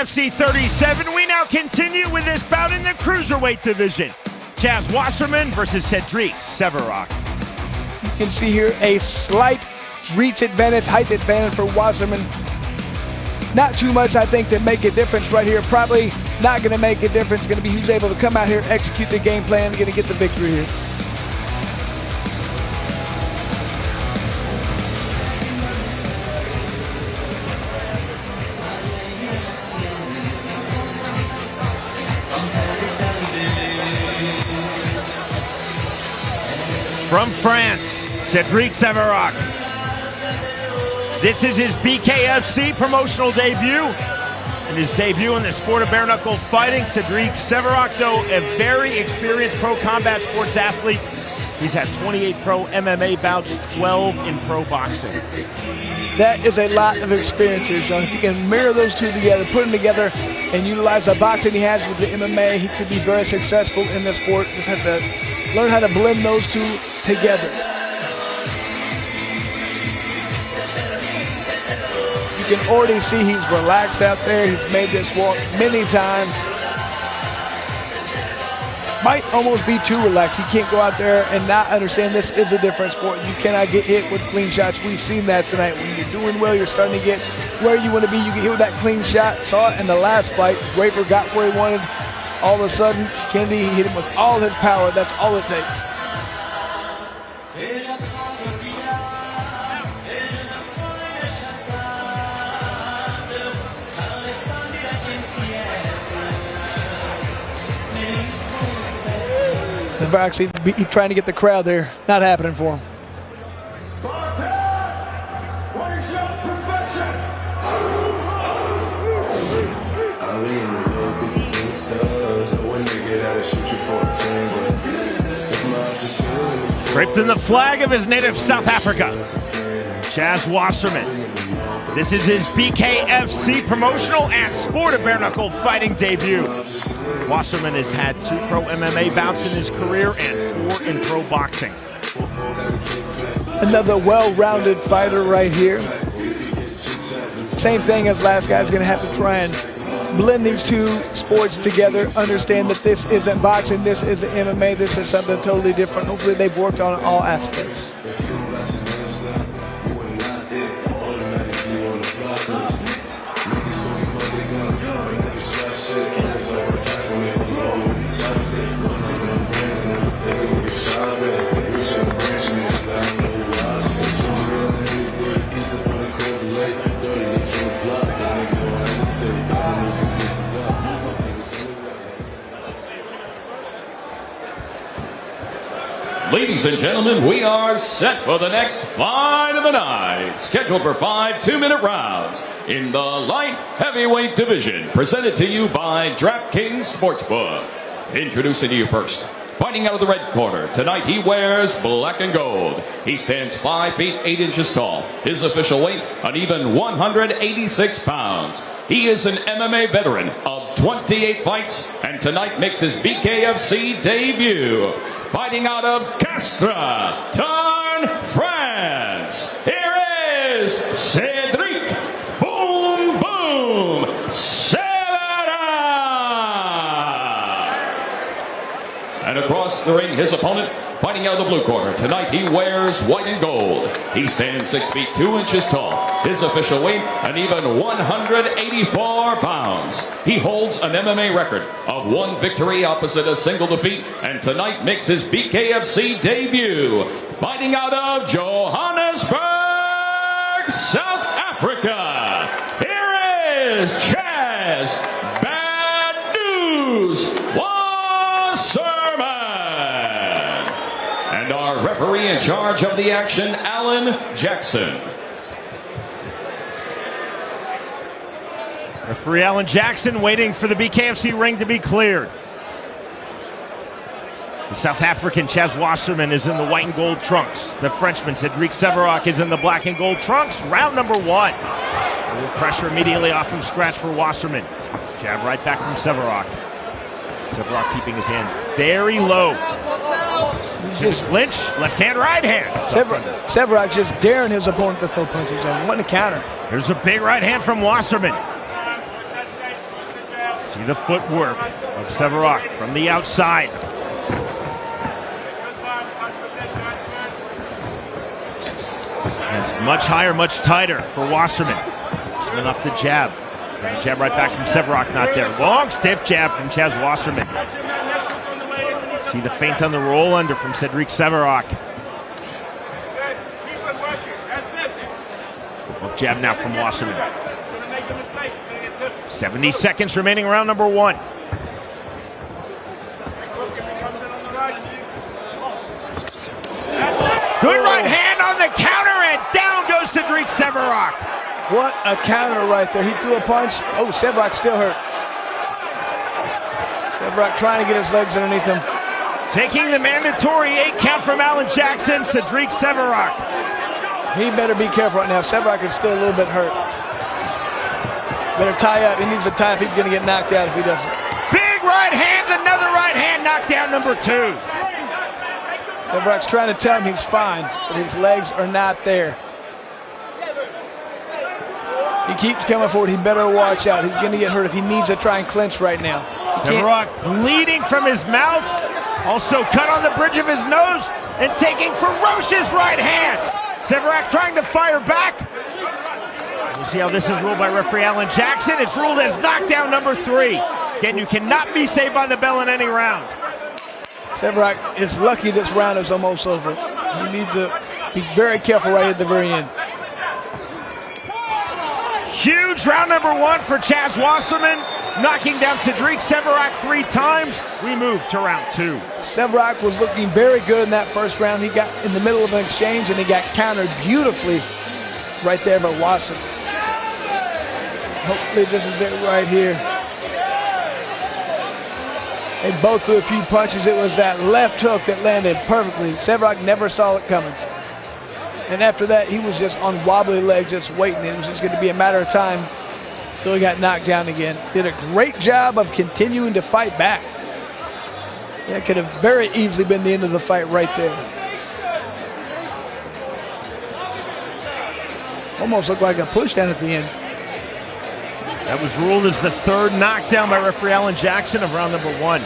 BKFC 37, we now continue with this bout in the Cruiserweight division. Chaz Wasserman versus Cedric Severock. You can see here a slight reach advantage, height advantage for Wasserman. Not too much, I think, to make a difference right here. Probably not going to make a difference. Going to be who's able to come out here, execute the game plan, going to get the victory here. From France, Cedric Severock. This is his BKFC promotional debut. In his debut in the sport of bare-knuckle fighting, Cedric Severock, though a very experienced pro combat sports athlete, he's had 28 pro MMA bouts, 12 in pro boxing. That is a lot of experience here, Sean. If you can mirror those two together, put them together, and utilize the boxing he has with the MMA, he could be very successful in this sport. Just have to learn how to blend those two together. You can already see he's relaxed out there. He's made this walk many times. Might almost be too relaxed. He can't go out there and not understand this is a different sport. You cannot get hit with clean shots. We've seen that tonight. When you're doing well, you're starting to get where you want to be. You get hit with that clean shot. Saw it in the last fight. Draper got where he wanted. All of a sudden, Kennedy hit him with all his power. That's all it takes. Actually, he's trying to get the crowd there. Not happening for him. Spartans, what is your profession? I mean, we know people think stuff, so when they get out of shoot you for a 10, Draped in the flag of his native South Africa, Chaz Wasserman. This is his BKFC promotional and sport of bare-knuckle fighting debut. Wasserman has had 2 pro MMA bouts in his career and 4 in pro boxing. Another well-rounded fighter right here. Same thing as last guy, is going to have to try and blend these two sports together, understand that this isn't boxing, this isn't MMA, this is something totally different. Hopefully they've worked on all aspects. Ladies and gentlemen, we are set for the next fight of the night. Scheduled for 5 2-minute rounds in the light heavyweight division. Presented to you by DraftKings Sportsbook. Introducing to you first. Fighting out of the red corner. Tonight he wears black and gold. He stands 5 feet 8 inches tall. His official weight, an even 186 pounds. He is an MMA veteran of 28 fights and tonight makes his BKFC debut. Fighting out of Castres, France, here is Cedric Boom Boom Severock. And across the ring, his opponent, fighting out of the blue corner. Tonight he wears white and gold. He stands 6 feet 2 inches tall. His official weight, an even 184 pounds. He holds an MMA record of 1 victory opposite a single defeat, and tonight makes his BKFC debut. Fighting out of Johannesburg, South Africa, here is Chaz Bad News Wasserman. And our referee in charge of the action, Alan Jackson. Referee Alan Jackson waiting for the BKFC ring to be cleared. The South African Chaz Wasserman is in the white and gold trunks. The Frenchman Cedric Severock is in the black and gold trunks. Round number 1. A little pressure immediately off of scratch for Wasserman. Jab right back from Severock. Severock keeping his hand very low. Just clinch, left hand, right hand. Severock just daring his opponent to throw punches and wanting to counter. There's a big right hand from Wasserman. See the footwork of Severak from the outside. And it's much higher, much tighter for Wasserman. Wasserman off the jab. And the jab right back from Severak, not there. Long, stiff jab from Chaz Wasserman. See the feint on the roll under from Cedric Severak. Well, jab now from Wasserman. 70 seconds remaining, round number 1. Good right hand on the counter, and down goes Cedric Severak. What a counter right there. He threw a punch. Oh, Severak still hurt. Severak trying to get his legs underneath him. Taking the mandatory 8 count from Alan Jackson, Cedric Severak. He better be careful right now. Severak is still a little bit hurt. Better tie up. He needs to tie up. He's going to get knocked out if he doesn't. Big right hands, another right hand, knockdown number 2. Severak's trying to tell him he's fine, but his legs are not there. He keeps coming forward. He better watch out. He's going to get hurt if he needs to try and clinch right now. Severak bleeding from his mouth, also cut on the bridge of his nose, and taking ferocious right hands. Severak trying to fire back. We'll see how this is ruled by referee Alan Jackson. It's ruled as knockdown number 3. Again, you cannot be saved by the bell in any round. Severak is lucky this round is almost over. He needs to be very careful right at the very end. Huge round number 1 for Chaz Wasserman, knocking down Cedric Severak 3 times. We move to round 2. Severak was looking very good in that first round. He got in the middle of an exchange and he got countered beautifully right there by Wasserman. Hopefully this is it right here. They both threw a few punches. It was that left hook that landed perfectly. Severak never saw it coming. And after that, he was just on wobbly legs, just waiting. It was just going to be a matter of time until he got knocked down again. Did a great job of continuing to fight back. That could have very easily been the end of the fight right there. Almost looked like a push down at the end. That was ruled as the 3rd knockdown by referee Alan Jackson of round number 1.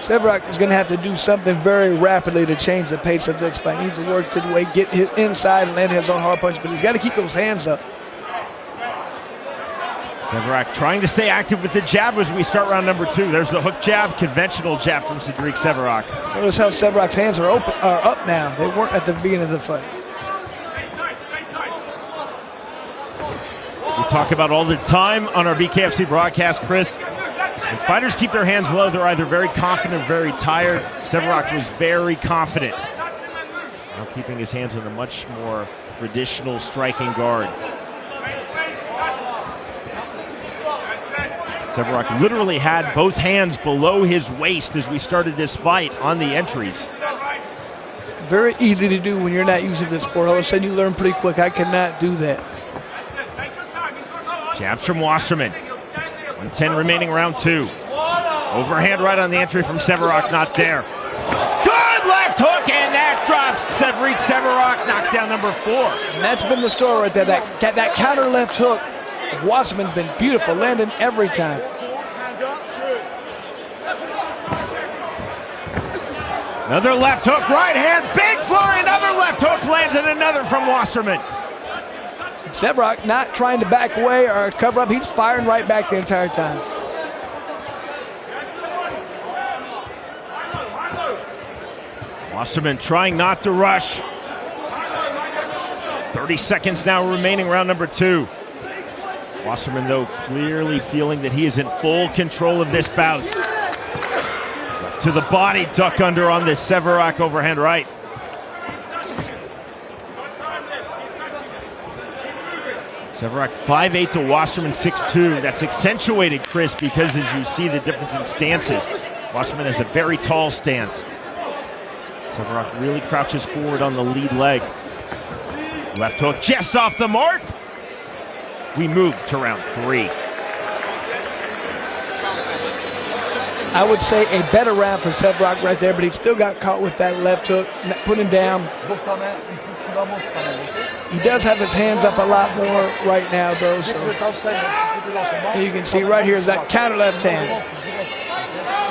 Severak is going to have to do something very rapidly to change the pace of this fight. He needs to work to the way, get his inside and land his own hard punch, but he's got to keep those hands up. Severak trying to stay active with the jab as we start round number 2. There's the hook jab, conventional jab from Cedric Severak. Notice how Severak's hands are up now. They weren't at the beginning of the fight. We talk about all the time on our BKFC broadcast, Chris. When fighters keep their hands low, they're either very confident or very tired. Severak was very confident. Now keeping his hands in a much more traditional striking guard. Severak literally had both hands below his waist as we started this fight on the entries. Very easy to do when you're not used to this sport. All of a sudden you learn pretty quick. I cannot do that. Jabs from Wasserman. 1:10 remaining, round 2. Overhand right on the entry from Severak, not there. Good left hook, and that drops Cedric Severak, knockdown number 4. And that's been the story right there. That counter left hook. Wasserman's been beautiful, landing every time. Another left hook, right hand, big flurry, another left hook lands, and another from Wasserman. Severak not trying to back away or cover up. He's firing right back the entire time. Wasserman trying not to rush. 30 seconds now remaining, round number 2. Wasserman, though, clearly feeling that he is in full control of this bout. Left to the body, duck under on this Severak overhand right. Severak 5'8" to Wasserman 6'2". That's accentuated, Chris, because as you see the difference in stances, Wasserman has a very tall stance. Severak really crouches forward on the lead leg. Left hook just off the mark. We move to round 3. I would say a better round for Severock right there, but he still got caught with that left hook, put him down. He does have his hands up a lot more right now, though. So you can see right here is that counter left hand.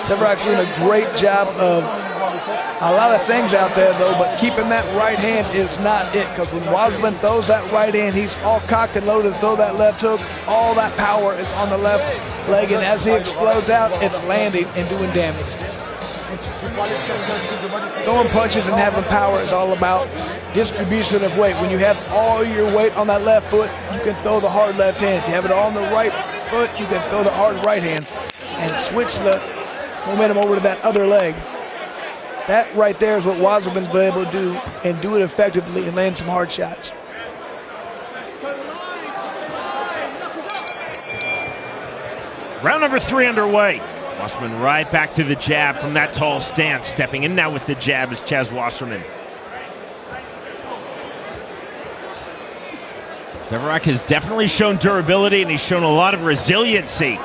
Severock's doing a great job of a lot of things out there, though, but keeping that right hand is not it, because when Wasserman throws that right hand, he's all cocked and loaded to throw that left hook. All that power is on the left leg, and as he explodes out, it's landing and doing damage. Throwing punches and having power is all about distribution of weight. When you have all your weight on that left foot, you can throw the hard left hand. If you have it all on the right foot, you can throw the hard right hand and switch the momentum over to that other leg. That right there is what Wasserman's been able to do, and do it effectively and land some hard shots. Round number 3 underway. Wasserman right back to the jab from that tall stance. Stepping in now with the jab is Chaz Wasserman. Severock has definitely shown durability, and he's shown a lot of resiliency.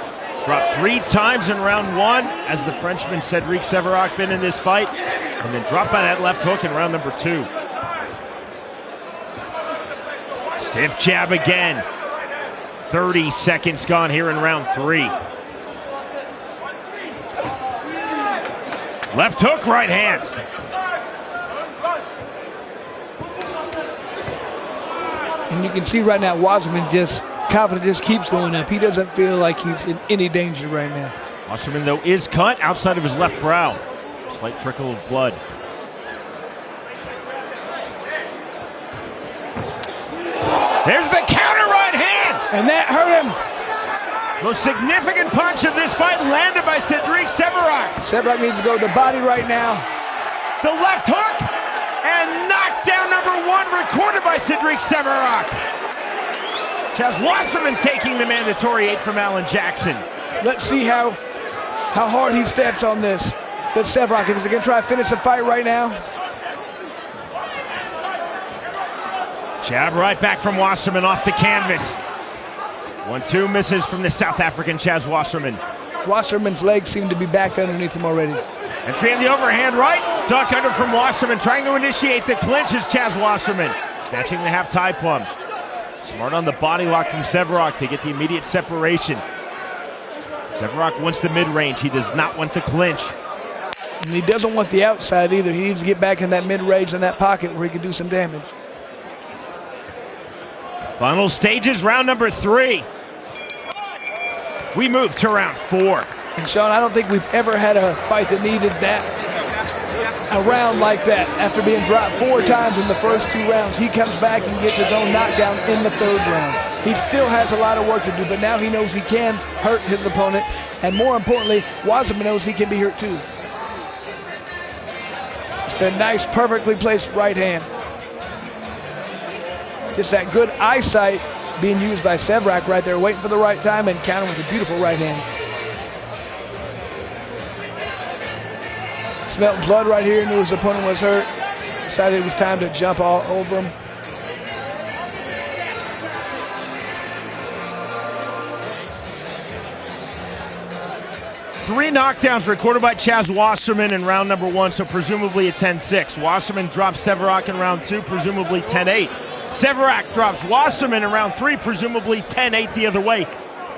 Dropped 3 times in round 1 as the Frenchman Cedric Severock been in this fight, and then dropped by that left hook in round number 2. Stiff jab again. 30 seconds gone here in round 3. Left hook, right hand. And you can see right now Wasserman confidence just keeps going up. He doesn't feel like he's in any danger right now. Wasserman, though, is cut outside of his left brow. Slight trickle of blood. There's the counter right hand! And that hurt him. Most significant punch of this fight landed by Cedric Severock. Severock needs to go to the body right now. The left hook, and knockdown number 1 recorded by Cedric Severock. Chaz Wasserman taking the mandatory 8 from Alan Jackson. Let's see how hard he steps on this. Does Severock, is he going to try to finish the fight right now? Jab right back from Wasserman off the canvas. 1-2 misses from the South African Chaz Wasserman. Wasserman's legs seem to be back underneath him already. Entry in the overhand right. Duck under from Wasserman, trying to initiate the clinch is Chaz Wasserman. Snatching the half tie plum. Smart on the body lock from Severock to get the immediate separation. Severock wants the mid-range. He does not want the clinch. And he doesn't want the outside either. He needs to get back in that mid-range in that pocket where he can do some damage. Final stages, round number 3. We move to round 4. And Sean, I don't think we've ever had a fight that needed a round like that. After being dropped 4 times in the first 2 rounds, he comes back and gets his own knockdown in the 3rd round. He still has a lot of work to do, but now he knows he can hurt his opponent, and more importantly, Wasserman knows he can be hurt too. Just a nice, perfectly placed right hand. Just that good eyesight being used by Severock right there, waiting for the right time and countering with a beautiful right hand. Smelled blood right here, knew his opponent was hurt. Decided it was time to jump all over him. Three knockdowns recorded by Chaz Wasserman in round number 1, so presumably a 10-6. Wasserman drops Severock in round 2, presumably 10-8. Severock drops Wasserman in round 3, presumably 10-8 the other way.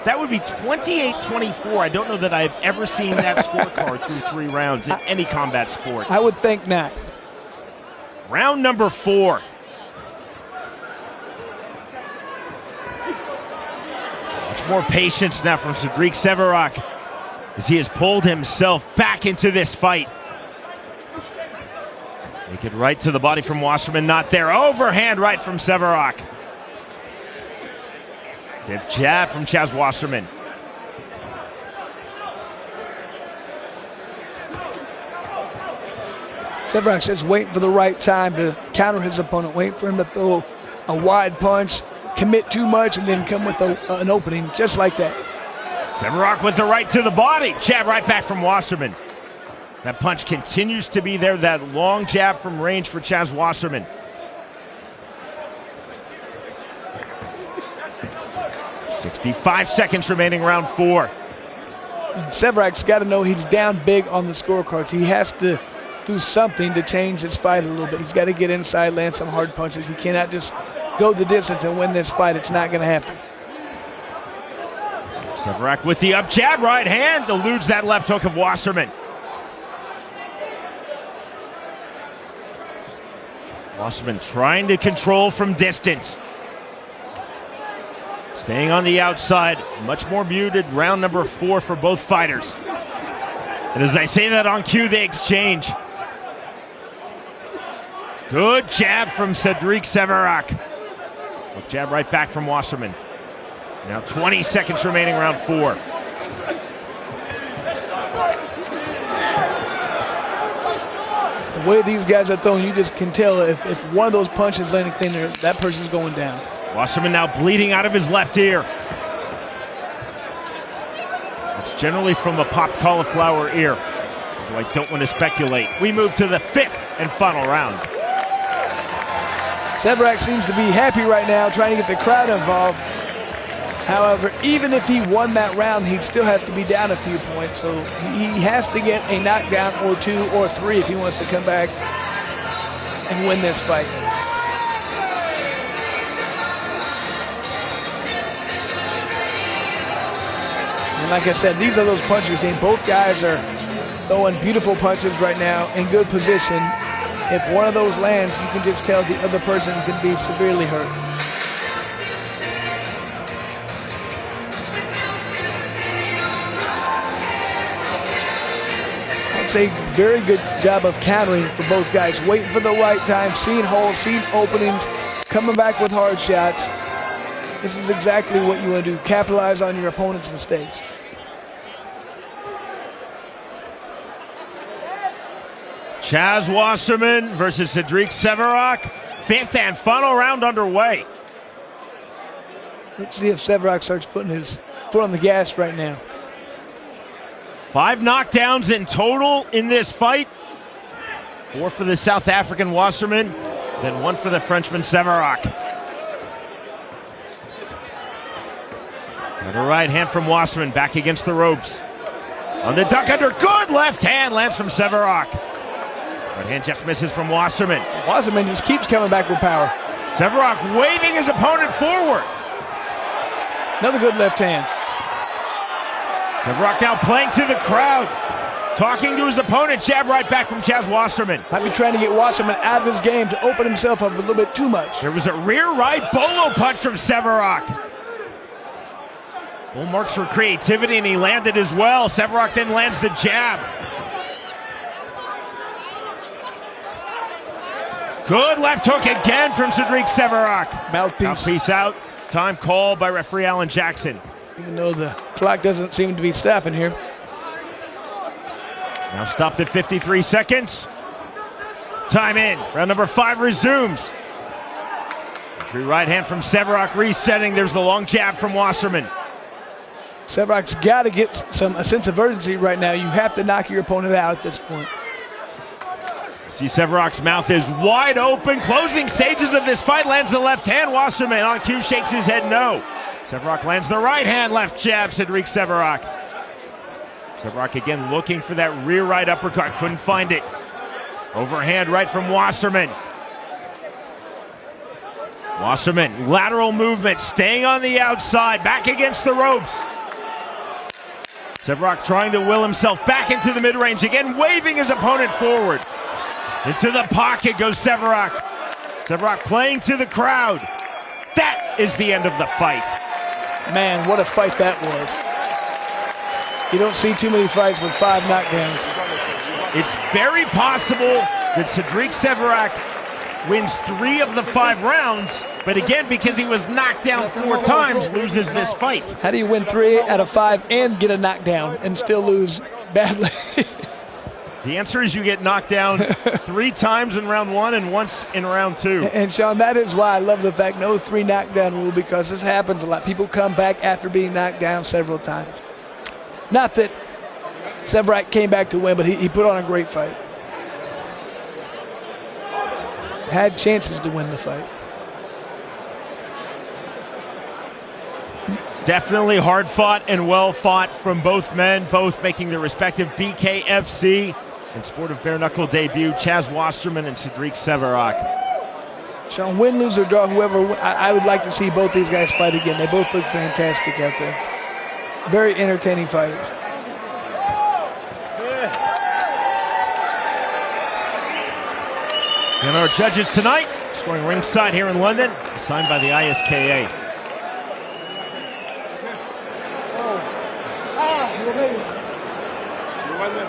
That would be 28-24. I don't know that I've ever seen that scorecard through 3 rounds in any combat sport. I would think not. Round number 4. Much more patience now from Cedric Severock as he has pulled himself back into this fight. Naked right to the body from Wasserman, not there. Overhand right from Severock. Stiff jab from Chaz Wasserman. Severock's just waiting for the right time to counter his opponent, waiting for him to throw a wide punch, commit too much, and then come with an opening, just like that. Severock with the right to the body. Jab right back from Wasserman. That punch continues to be there, that long jab from range for Chaz Wasserman. .65 seconds remaining, round 4. Severak's got to know he's down big on the scorecards. He has to do something to change his fight a little bit. He's got to get inside, land some hard punches. He cannot just go the distance and win this fight. It's not going to happen. Severak with the up jab, right hand, eludes that left hook of Wasserman. Wasserman trying to control from distance. Staying on the outside, much more muted. Round number 4 for both fighters. And as I say that on cue, they exchange. Good jab from Cedric Severak. Look, jab right back from Wasserman. Now 20 seconds remaining, round 4. The way these guys are throwing, you just can tell if one of those punches landing clean, that person's going down. Wasserman now bleeding out of his left ear. It's generally from a popped cauliflower ear. Although I don't want to speculate. We move to the 5th and final round. Severak seems to be happy right now, trying to get the crowd involved. However, even if he won that round, he still has to be down a few points. So he has to get a knockdown or 2 or 3 if he wants to come back and win this fight. And like I said, these are those punches. And both guys are throwing beautiful punches right now in good position. If one of those lands, you can just tell the other person is going to be severely hurt. It's a very good job of countering for both guys. Waiting for the right time, seeing holes, seeing openings, coming back with hard shots. This is exactly what you want to do. Capitalize on your opponent's mistakes. Chaz Wasserman versus Cedric Severak. 5th and final round underway. Let's see if Severak starts putting his foot on the gas right now. 5 knockdowns in total in this fight. 4 for the South African Wasserman, then 1 for the Frenchman Severak. Got a right hand from Wasserman, back against the ropes. On the duck under, good left hand lands from Severak. Right hand just misses from Wasserman. Wasserman just keeps coming back with power. Severak waving his opponent forward. Another good left hand. Severak now playing to the crowd. Talking to his opponent, jab right back from Chaz Wasserman. Might be trying to get Wasserman out of his game to open himself up a little bit too much. There was a rear right bolo punch from Severak. Full marks for creativity, and he landed as well. Severak then lands the jab. Good left hook again from Cedric Severak. Mouthpiece. Mouthpiece out. Time called by referee Alan Jackson. Even though the clock doesn't seem to be stopping here. Now stopped at 53 seconds. Time in. Round number 5 resumes. Entry right hand from Severak resetting. There's the long jab from Wasserman. Severak's got to get a sense of urgency right now. You have to knock your opponent out at this point. See Severak's mouth is wide open. Closing stages of this fight, lands the left hand. Wasserman on cue shakes his head no. Severak lands the right hand, left jab, Cedric Severak. Severak again looking for that rear right uppercut, couldn't find it. Overhand right from Wasserman. Wasserman, lateral movement, staying on the outside, back against the ropes. Severak trying to will himself back into the mid-range, again waving his opponent forward. Into the pocket goes Severak. Severak playing to the crowd. That is the end of the fight. Man, what a fight that was. You don't see too many fights with 5 knockdowns. It's very possible that Cedric Severak wins 3 of the 5 rounds, but again, because he was knocked down 4 times, loses this fight. How do you win 3 out of 5 and get a knockdown and still lose badly? The answer is you get knocked down 3 times in round 1 and once in round 2. And Sean, that is why I love the fact no 3 knockdown rule, because this happens a lot. People come back after being knocked down several times. Not that Severak came back to win, but he put on a great fight. Had chances to win the fight. Definitely hard fought and well fought from both men, both making their respective BKFC and Sport of Bare Knuckle debut. Chaz Wasserman and Cedric Severak. Sean, win, lose, or draw, whoever, I would like to see both these guys fight again. They both look fantastic out there. Very entertaining fighters. And our judges tonight, scoring ringside here in London, signed by the ISKA.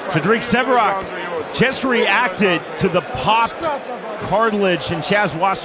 Cedric Severak just reacted to the popped cartilage in Chaz Wasserman.